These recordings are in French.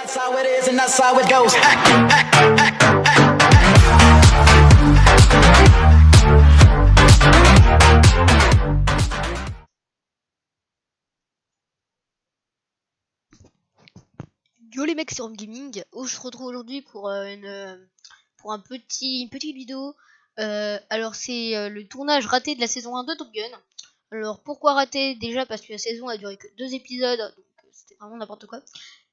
That's how it is and that's how it goes. Yo les mecs, c'est Rome Gaming. Je se retrouve aujourd'hui pour une petite vidéo. Alors c'est le tournage raté de la saison 1 de Top Gun. Alors pourquoi raté? Déjà parce que la saison a duré que 2 épisodes, donc c'était vraiment n'importe quoi.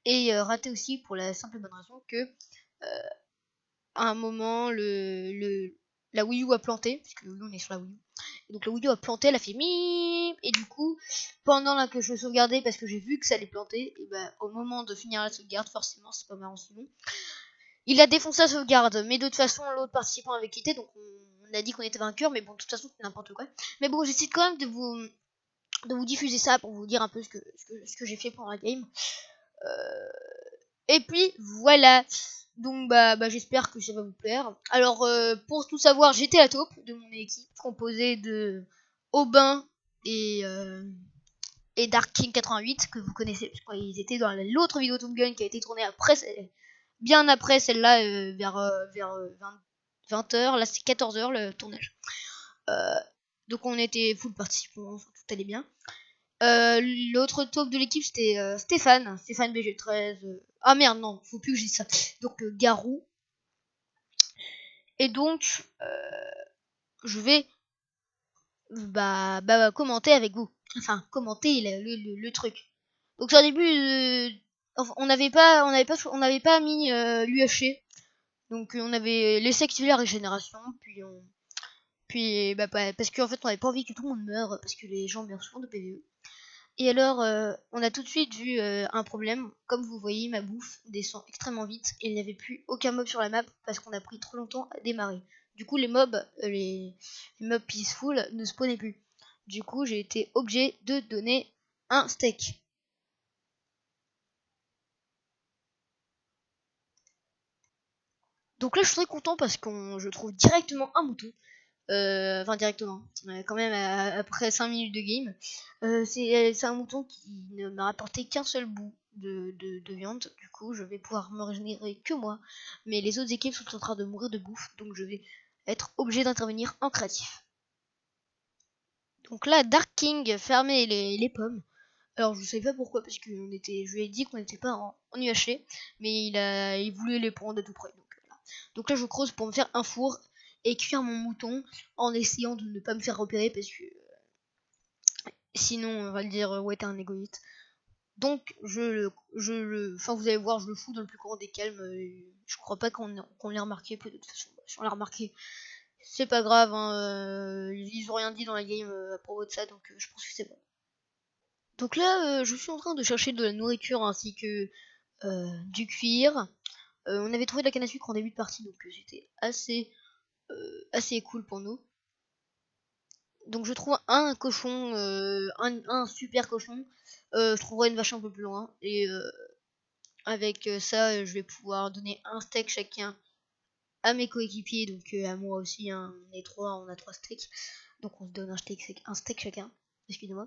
Et raté aussi pour la simple bonne raison que à un moment la Wii U a planté, parce que nous on est sur la Wii U. Et donc la Wii U a planté, elle a fait mip, et du coup pendant là que je sauvegardais parce que j'ai vu que ça allait planter, et bah au moment de finir la sauvegarde, forcément c'est pas marrant sinon, il a défoncé la sauvegarde, mais de toute façon l'autre participant avait quitté, donc on a dit qu'on était vainqueur, mais bon de toute façon c'est n'importe quoi. Mais bon, j'essaie quand même de vous diffuser ça pour vous dire un peu ce que j'ai fait pendant la game. Et puis voilà. Donc bah j'espère que ça va vous plaire. Alors pour tout savoir, j'étais la taupe de mon équipe composée de Aubin et Dark King 88 que vous connaissez parce qu'ils étaient dans l'autre vidéo Top Gun qui a été tournée après, bien après celle-là, vers 20h. Là c'est 14h le tournage. Donc on était full participants, tout allait bien. L'autre taupe de l'équipe c'était Stéphane BG13. Ah merde, non, faut plus que je dise ça. Donc Garou. Et donc je vais commenter avec vous. Enfin, commenter le truc. Donc au début on n'avait pas mis l'UHC. Donc on avait laissé activer la régénération, puis parce qu'en fait on n'avait pas envie que tout le monde meure parce que les gens meurent souvent de PvE. Et alors, on a tout de suite vu un problème. Comme vous voyez, ma bouffe descend extrêmement vite et il n'y avait plus aucun mob sur la map parce qu'on a pris trop longtemps à démarrer. Du coup, les mobs peaceful ne spawnaient plus. Du coup, j'ai été obligé de donner un steak. Donc là, je suis très content parce que je trouve directement un mouton. Enfin directement, quand même après 5 minutes de game. C'est un mouton qui ne m'a rapporté qu'un seul bout de viande. Du coup je vais pouvoir me régénérer que moi, mais les autres équipes sont en train de mourir de bouffe, donc je vais être obligé d'intervenir en créatif. Donc là Dark King fermait les pommes. Alors je sais pas pourquoi, parce que je lui ai dit qu'on n'était pas en UHC, mais il voulait les prendre de tout près. Donc là je creuse pour me faire un four et cuire mon mouton en essayant de ne pas me faire repérer parce que sinon on va le dire ouais t'es un égoïste. Donc enfin vous allez voir, je le fous dans le plus grand des calmes. Je crois pas qu'on l'ait remarqué, de toute façon si on l'a remarqué c'est pas grave, hein, ils ont rien dit dans la game à propos de ça, donc je pense que c'est bon. Donc là je suis en train de chercher de la nourriture ainsi que du cuir. On avait trouvé de la canne à sucre en début de partie, donc c'était assez cool pour nous. Donc je trouve un cochon, un super cochon. Je trouverai une vache un peu plus loin. Et avec ça, je vais pouvoir donner un steak chacun à mes coéquipiers. Donc à moi aussi, hein, on a 3 steaks. Donc on se donne un steak chacun. Excusez-moi.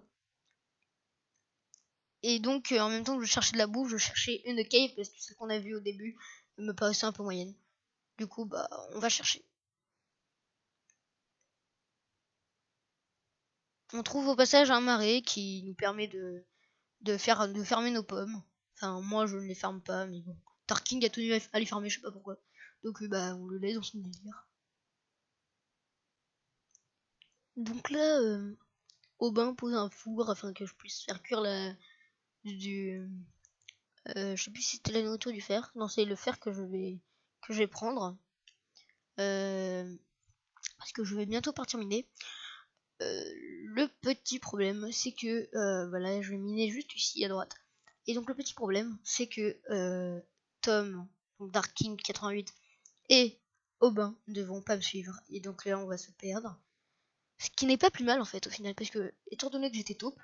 Et donc en même temps que je cherchais de la bouffe, je cherchais une cave parce que ce qu'on a vu au début me paraissait un peu moyenne. Du coup, on va chercher. On trouve au passage un marais qui nous permet de fermer nos pommes. Enfin, moi je ne les ferme pas, mais bon. Tarking a tenu à les fermer, je sais pas pourquoi. Donc on le laisse dans son délire. Donc là, Aubin pose un four afin que je puisse faire cuire je sais plus si c'était la nourriture du fer. Non, c'est le fer que je vais prendre. Parce que je vais bientôt partir miner. Le petit problème, c'est que voilà, je vais miner juste ici à droite. Et donc le petit problème, c'est que Tom, donc Dark King 88 et Aubin ne vont pas me suivre. Et donc là, on va se perdre. Ce qui n'est pas plus mal en fait au final, parce que étant donné que j'étais taupe,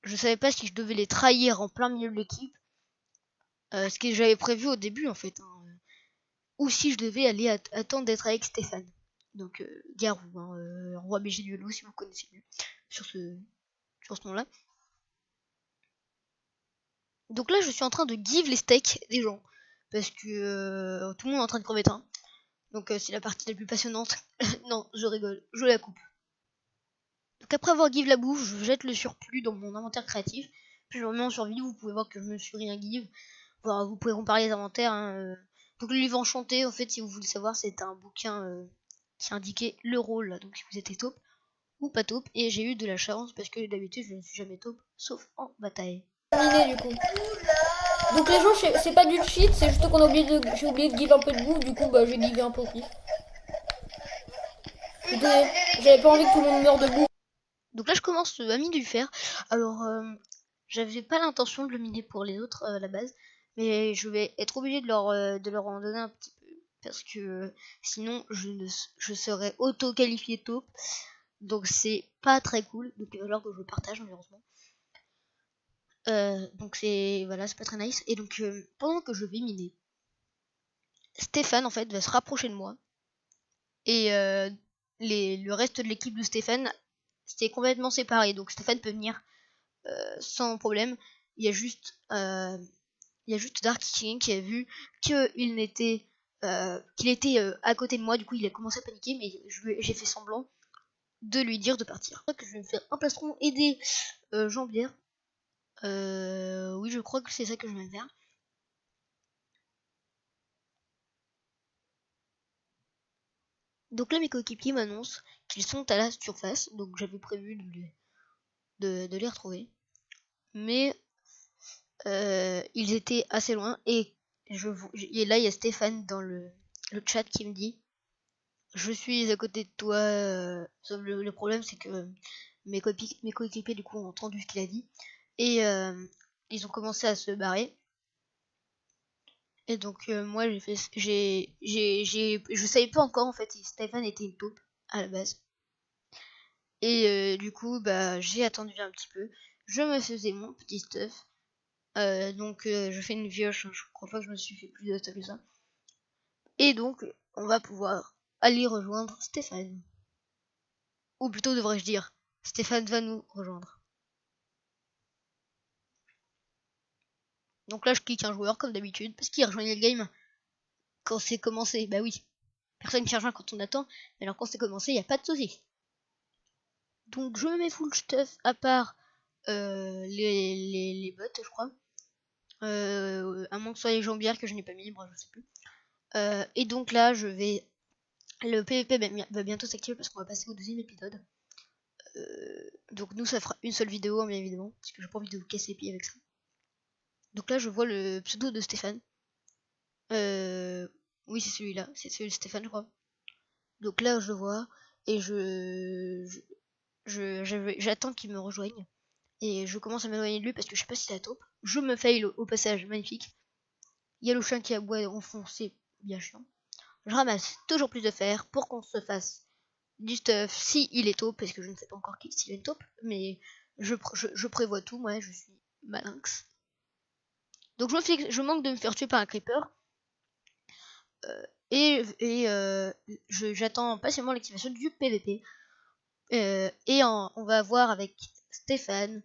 je savais pas si je devais les trahir en plein milieu de l'équipe, ce que j'avais prévu au début en fait, hein, ou si je devais aller attendre d'être avec Stéphane. Donc Garou, hein, roi BG du loup si vous connaissez mieux sur ce nom-là. Donc là, je suis en train de give les steaks des gens. Parce que tout le monde est en train de crever de faim. Donc c'est la partie la plus passionnante. Non, je rigole, je la coupe. Donc après avoir give la bouffe, je jette le surplus dans mon inventaire créatif. Puis je remets en survie, vous pouvez voir que je me suis rien give. Enfin, vous pouvez comparer les inventaires. Hein. Donc le livre enchanté, en fait, si vous voulez savoir, c'est un bouquin qui indiquait le rôle. Donc si vous étiez taupe ou pas taupe. Et j'ai eu de la chance parce que d'habitude, je ne suis jamais taupe, sauf en bataille. Terminé du coup. Donc les gens, c'est pas du cheat, c'est juste qu'on a oublié de, j'ai oublié de give un peu de bouffe, du coup bah j'ai givé un peu au pif. J'avais pas envie que tout le monde meure de bouffe. Donc là, je commence à miner du fer. Alors, j'avais pas l'intention de le miner pour les autres à la base, mais je vais être obligé de leur en donner un petit peu parce que sinon je serais auto-qualifié taupe. Donc c'est pas très cool. Donc il va falloir que je le partage malheureusement. Donc c'est voilà, c'est pas très nice. Et donc pendant que je vais miner, Stéphane en fait va se rapprocher de moi et le reste de l'équipe de Stéphane c'était complètement séparé. Donc Stéphane peut venir sans problème. Il y a juste Dark King qui a vu qu'il était à côté de moi. Du coup il a commencé à paniquer, mais j'ai fait semblant de lui dire de partir. Je crois que je vais me faire un plastron aider Jambière. Oui, je crois que c'est ça que je vais faire. Donc là, mes coéquipiers m'annoncent qu'ils sont à la surface, donc j'avais prévu de les retrouver. Mais ils étaient assez loin, et là, il y a Stéphane dans le chat qui me dit « Je suis à côté de toi, sauf le problème, c'est que mes coéquipiers, du coup, ont entendu ce qu'il a dit, et ils ont commencé à se barrer. Et donc moi je savais pas encore en fait si Stéphane était une taupe à la base. Et du coup bah j'ai attendu un petit peu. Je me faisais mon petit stuff. Donc je fais une pioche, je crois pas que je me suis fait plus de stuff que ça. Et donc on va pouvoir aller rejoindre Stéphane. Ou plutôt devrais-je dire, Stéphane va nous rejoindre. Donc là je clique un joueur comme d'habitude parce qu'il rejoignait le game quand c'est commencé. Bah oui. Personne qui rejoint quand on attend, mais alors quand c'est commencé, il n'y a pas de souci. Donc je me mets full stuff à part les bots, je crois. À moins que ce soit les jambières que je n'ai pas mis, bref, je sais plus. Et donc là, le PVP va bientôt s'activer parce qu'on va passer au deuxième épisode. Donc nous, ça fera une seule vidéo, bien évidemment, parce que j'ai pas envie de vous casser les pieds avec ça. Donc là, je vois le pseudo de Stéphane. Oui, c'est celui-là, c'est celui de Stéphane, je crois. Donc là, je le vois et j'attends qu'il me rejoigne. Et je commence à m'éloigner de lui parce que je sais pas si c'est la taupe. Je me fail au passage, magnifique. Il y a le chien qui aboie en fond, c'est bien chiant. Je ramasse toujours plus de fer pour qu'on se fasse du stuff si il est taupe, parce que je ne sais pas encore s'il est taupe, mais je prévois tout, moi je suis malinx. Donc je manque de me faire tuer par un creeper. J'attends patiemment l'activation du PVP. On va avoir avec Stéphane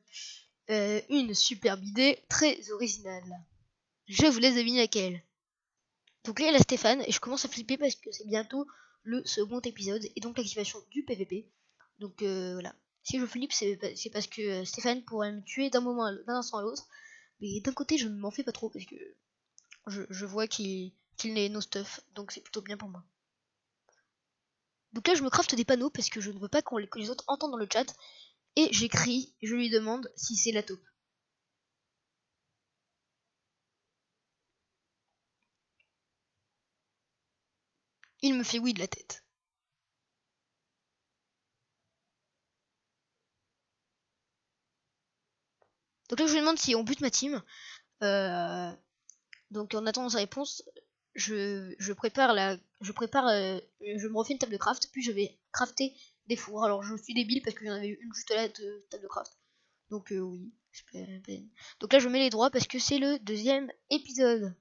une superbe idée très originale. Je vous laisse deviner laquelle. Donc là il y a Stéphane et je commence à flipper parce que c'est bientôt le second épisode et donc l'activation du PVP. Donc voilà. Si je flippe c'est parce que Stéphane pourrait me tuer d'un instant à l'autre. Mais d'un côté je ne m'en fais pas trop parce que je vois qu'il n'est no stuff. Donc c'est plutôt bien pour moi. Donc là je me crafte des panneaux parce que je ne veux pas que les autres entendent dans le chat. Et j'écris, je lui demande si c'est la taupe. Il me fait oui de la tête. Donc là je lui demande si on bute ma team. Donc en attendant sa réponse, je me refais une table de craft, puis je vais crafter des fours. Alors je suis débile parce qu'il y en avait une juste là de table de craft. Donc oui, c'est pas la peine. Donc là je mets les droits parce que c'est le deuxième épisode.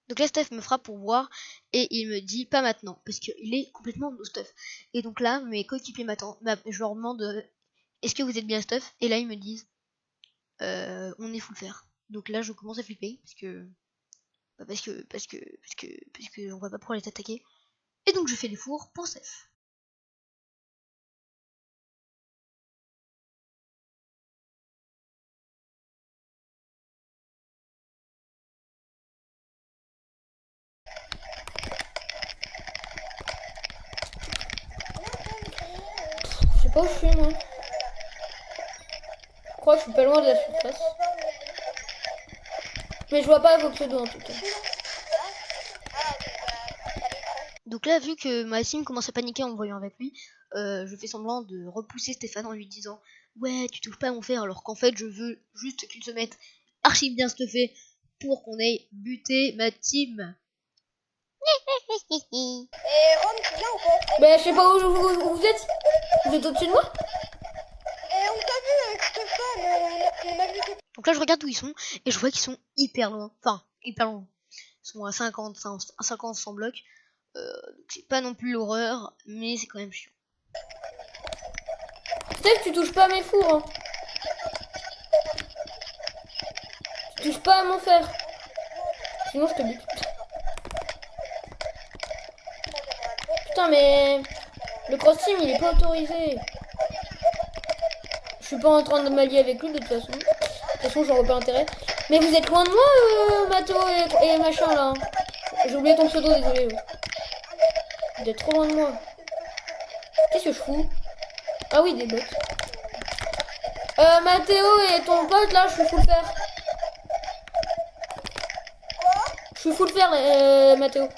Donc là Steph me frappe pour voir et il me dit pas maintenant parce qu'il est complètement no stuff. Et donc là mes coéquipiers m'attendent, je leur demande est-ce que vous êtes bien stuff et là ils me disent on est full fer. Donc là, je commence à flipper parce que on va pas pouvoir les attaquer. Et donc je fais les fours pour Steph. Je sais pas où je suis, moi. Je crois que je suis pas loin de la surface. Mais je vois pas vos pseudos en tout cas. Donc là, vu que ma team commence à paniquer en me voyant avec lui, je fais semblant de repousser Stéphane en lui disant ouais, tu touches pas à mon fer, alors qu'en fait, je veux juste qu'il se mette archi bien stuffé pour qu'on aille buter ma team. Et Ron, tu viens ou pas? Mais je sais pas où vous êtes. Vous êtes au-dessus de moi? Et on t'a vu avec Stéphane, on a vu que... Donc là, je regarde où ils sont et je vois qu'ils sont hyper loin. Enfin, hyper loin. Ils sont à 50, 100 blocs. Donc c'est pas non plus l'horreur, mais c'est quand même chiant. Steph, tu touches pas à mes fours. Hein. Tu touches pas à mon fer. Sinon, je te bute. Putain, mais le cross team il est pas autorisé. Je suis pas en train de m'allier avec lui de toute façon. De toute façon, j'en vois pas intérêt. Mais vous êtes loin de moi, Mato et machin là. J'ai oublié ton pseudo, désolé. Vous êtes trop loin de moi. Qu'est-ce que je fous? Ah oui, des bots. Mathéo et ton pote là, je suis full fer. Je suis full fer, Mathéo.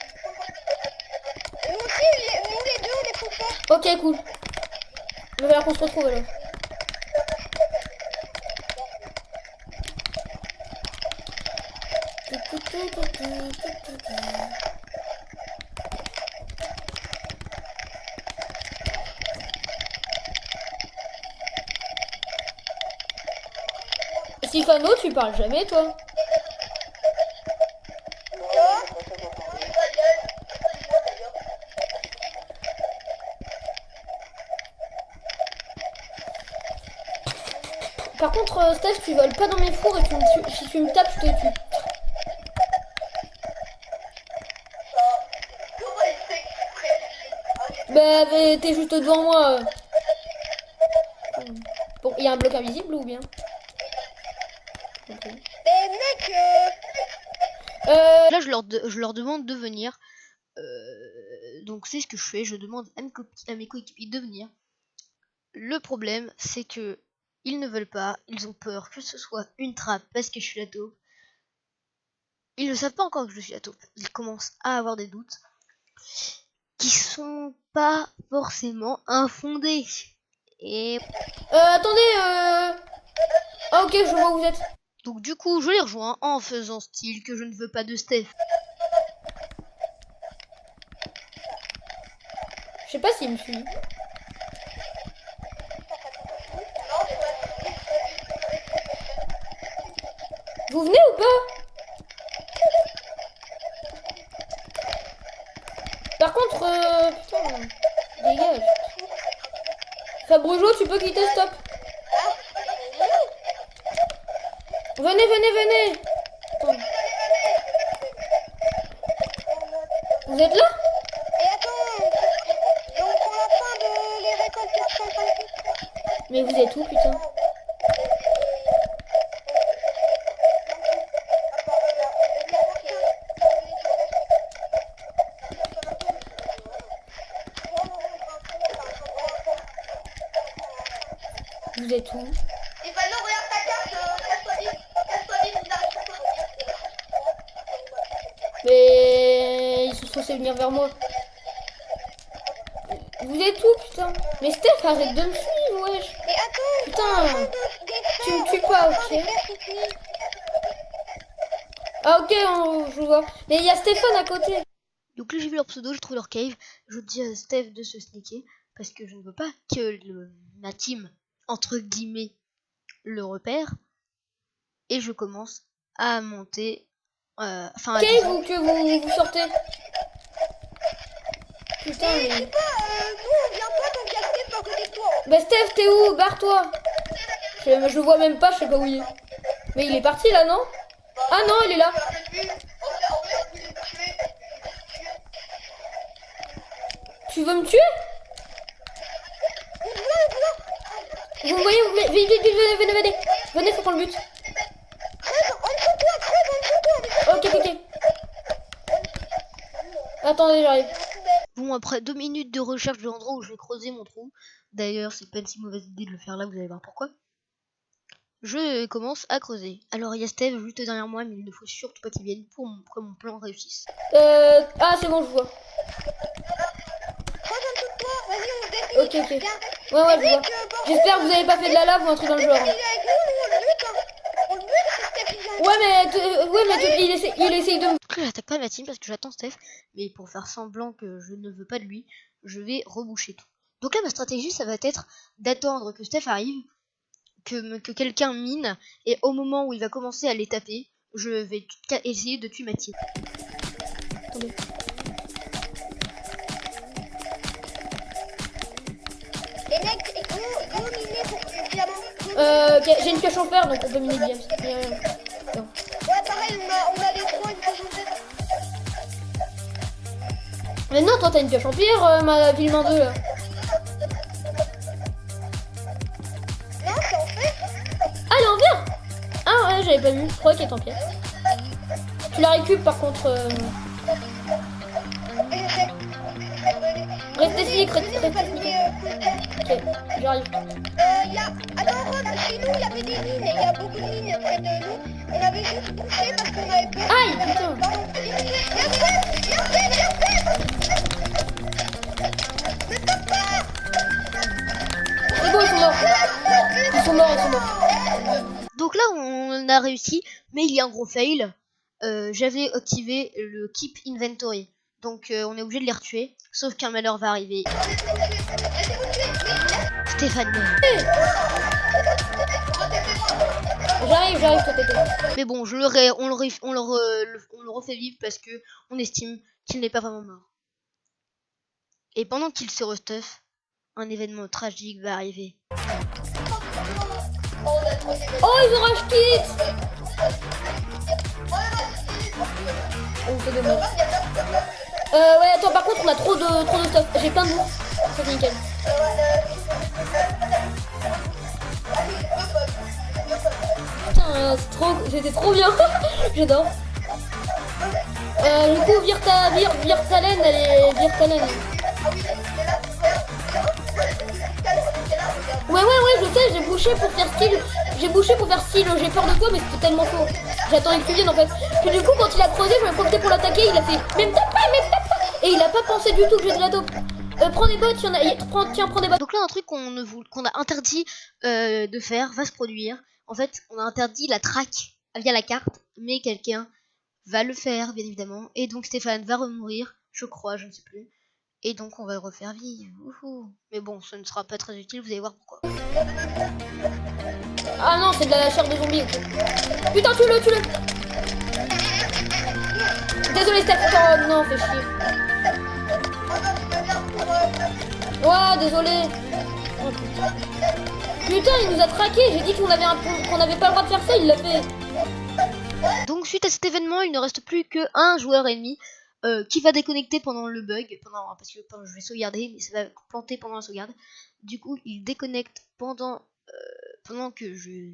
Nous aussi, nous les deux, on est pour faire. Ok, cool. Il va falloir qu'on se retrouve alors. Sifano, tu parles jamais toi? Par contre, Steph, tu voles pas dans mes fours et si tu me tapes, je te tue. Bah, t'es juste devant moi. Bon, il y a un bloc invisible ou bien? Okay. Mais mec, Là, je leur demande de venir. Donc c'est ce que je fais. Je demande à mes coéquipiers de venir. Le problème, c'est que ils ne veulent pas. Ils ont peur que ce soit une trappe parce que je suis la taupe. Ils ne savent pas encore que je suis la taupe. Ils commencent à avoir des doutes qui sont pas forcément infondés. Et attendez, ah ok, je vois où vous êtes. donc du coup, je les rejoins en faisant style que je ne veux pas de Steph. Je sais pas s'il me suit. Vous venez ou pas? Par contre, putain, dégage. Fabrujo, tu peux quitter, stop. Venez, venez, venez. Attends. Vous êtes là? et attends, et on prend la fin de les récoltes 450. Mais vous êtes où, putain? Vous êtes où? Et bah non, regarde ta carte, casse-toi vite, ils arrivent pas. Mais ils sont censés venir vers moi. Vous êtes où, putain? Mais Steph, arrête de me suivre, wesh. Mais attends, Putain, tu me tues pas, ok? Ah ok, je vois. Mais il y a Stéphane à côté. Donc là j'ai vu leur pseudo, j'ai trouvé leur cave. Je dis à Steph de se sneaker parce que je ne veux pas que ma team, entre guillemets, le repère. Et je commence à monter. Enfin, Cave ou que vous sortez? Putain, mais... nous on vient pas tant qu'il y a Steph à côté de toi. Bah Steph, t'es où? Barre-toi. Je le vois même pas, je sais pas où il est. Mais il est parti là, non? Ah non, il est là. Tu veux me tuer? Vous me voyez, vite, vite, vite, venez. Venez, faut qu'on le bute. Ok. Attendez, j'arrive. Bon, après 2 minutes de recherche de l'endroit où je vais creuser mon trou, d'ailleurs c'est pas une si mauvaise idée de le faire là, vous allez voir pourquoi. Je commence à creuser. Alors il y a Steve juste derrière moi, mais il ne faut surtout pas qu'il vienne pour que mon plan réussisse. Ah, c'est bon, je vois. Ok. Ouais, je vois. J'espère que vous avez pas fait de la lave ou un truc dans le genre. Ouais, mais il essaye de me... Donc là j'attaque pas ma team parce que j'attends Steph, mais pour faire semblant que je ne veux pas de lui, je vais reboucher tout. Donc là ma stratégie ça va être d'attendre que Steph arrive, que quelqu'un mine, et au moment où il va commencer à les taper, je vais essayer de tuer ma team. Attendez. Les mecs, il faut miner pour que le diamant. Ok, j'ai une pioche en fer, donc on peut miner bien. Non. Ouais, pareil, on a les trois, une pioche en fer. Mais non, toi t'as une pioche en pierre, ma ville main 2 là. Non, c'est en fer. Ah, elle est en pierre. Ah ouais, j'avais pas vu, je croyais qu'elle était en pierre. Tu la récupères par contre. Restez sneak, Ok, j'arrive. Attends, Ron, chez nous, il y avait des mines, il y a beaucoup de mines près de nous. On avait juste poussé parce qu'on avait peur. Aïe, putain. C'est bon, ils sont morts. Ils sont morts. Donc là on a réussi, mais il y a un gros fail. J'avais activé le Keep Inventory, donc on est obligé de les retuer, sauf qu'un malheur va arriver. Stéphane meurt. J'arrive, toi t'étais. Mais bon, on le refait vivre parce que on estime qu'il n'est pas vraiment mort. Et pendant qu'il se restuff, un événement tragique va arriver. Oh, ils ont racheté. Oh, c'est dommage. Ouais, attends, par contre, on a trop de stuff. J'ai plein de mots. C'est nickel. Putain, c'était trop bien. J'adore. Du coup, Virtalen, elle est Virtalen. Ouais, je sais, j'ai bouché pour faire style, j'ai peur de toi, mais c'était tellement faux. J'attendais que tu viennes en fait. Puis du coup, quand il a creusé, je me profité pour l'attaquer, il a fait même tape pas. Et il a pas pensé du tout que j'ai de la dope. Prends des bottes, prends des bottes. Donc là, un truc qu'on a interdit de faire va se produire. En fait, on a interdit la track via la carte, mais quelqu'un va le faire, bien évidemment. Et donc Stéphane va remourir, je crois, je ne sais plus. Et donc on va le refaire vivre. Mais bon, ce ne sera pas très utile, vous allez voir pourquoi. Ah non, c'est de la chair de zombie. Putain, tue-le. Désolé, Steph. Oh non, fais chier. Ouais, désolé. Oh, putain, il nous a traqué. J'ai dit qu'on n'avait pas le droit de faire ça, il l'a fait. Donc suite à cet événement, il ne reste plus qu'un joueur ennemi qui va déconnecter pendant le bug, parce que je vais sauvegarder, mais ça va planter pendant la sauvegarde. Du coup, il déconnecte pendant que je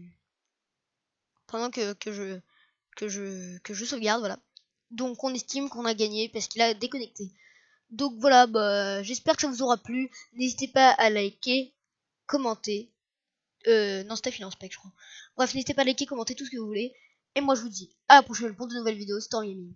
sauvegarde, voilà. Donc on estime qu'on a gagné parce qu'il a déconnecté. Donc voilà, j'espère que ça vous aura plu. N'hésitez pas à liker, commenter. Non, c'était Finance Spec, je crois. Bref, n'hésitez pas à liker, commenter tout ce que vous voulez. Et moi je vous dis à la prochaine pour de nouvelles vidéos. Stormy Gaming.